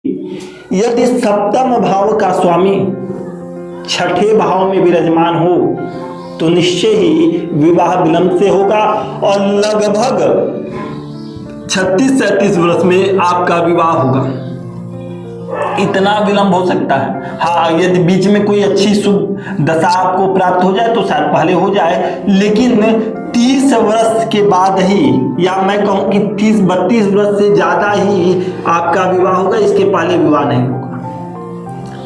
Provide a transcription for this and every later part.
यदि सप्तम भाव का स्वामी छठे भाव में विराजमान हो तो निश्चय ही विवाह विलंब से होगा और लगभग 36-37 वर्ष में आपका विवाह होगा। इतना विलंब हो सकता है। हाँ, यदि बीच में कोई अच्छी शुभ दशा आपको प्राप्त हो जाए तो शायद पहले हो जाए, लेकिन 30 वर्ष के बाद ही, या मैं कहूँ कि 30-32 वर्ष से ज़्यादा ही आपका विवाह होगा, इसके पहले विवाह नहीं होगा।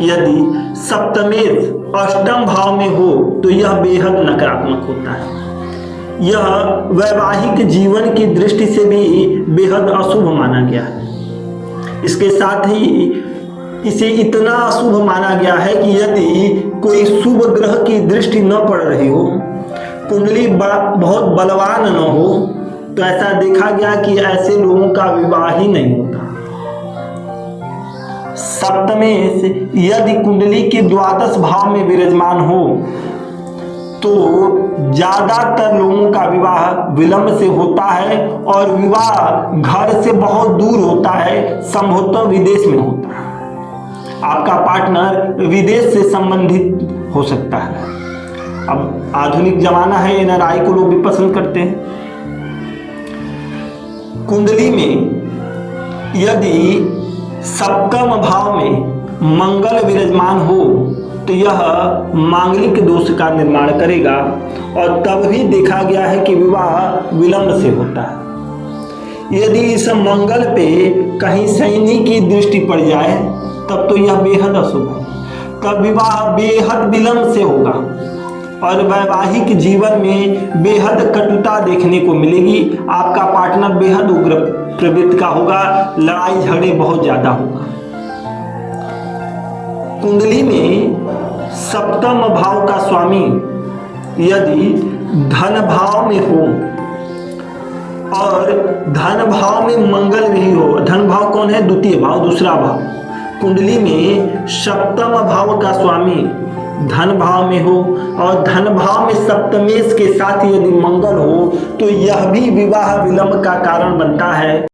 यदि सप्तमेश अष्टम भाव में हो तो यह बेहद नकारात्मक होता है। यह वैवाहिक जीवन की दृष्टि से भी बेहद अशुभ माना गया है। इसके साथ ही इसे इतना अशुभ माना गया है कि यदि कोई शुभ ग्रह की दृष्टि न पड़ रही हो, कुंडली बहुत बलवान न हो, तो ऐसा देखा गया कि ऐसे लोगों का विवाह ही नहीं होता। सप्तमेश यदि कुंडली के द्वादश भाव में विराजमान हो तो ज्यादातर लोगों का विवाह विलंब से होता है और विवाह घर से बहुत दूर होता है, संभवतः विदेश में होता है। आपका पार्टनर विदेश से संबंधित हो सकता है। अब आधुनिक जमाना है, एनआरआई को लोग भी पसंद करते हैं। कुंडली में यदि सप्तम भाव में मंगल विराजमान हो तो यह मांगलिक दोष का निर्माण करेगा और तब भी देखा गया है कि विवाह विलंब से होता है। यदि इस मंगल पे कहीं शनि की दृष्टि पड़ जाए तब तो यह बेहद अशुभ है, तब विवाह बेहद विलंब से होगा और वैवाहिक जीवन में बेहद कटुता देखने को मिलेगी। आपका पार्टनर बेहद उग्र प्रवृत्ति का होगा, लड़ाई झगड़े बहुत ज्यादा होगा। कुंडली में सप्तम भाव का स्वामी यदि धन भाव में हो और धन भाव में मंगल भी हो, धन भाव कौन है? द्वितीय भाव, दूसरा भाव। कुंडली में सप्तम भाव का स्वामी धन भाव में हो और धन भाव में सप्तमेश के साथ यदि मंगल हो तो यह भी विवाह विलंब का कारण बनता है।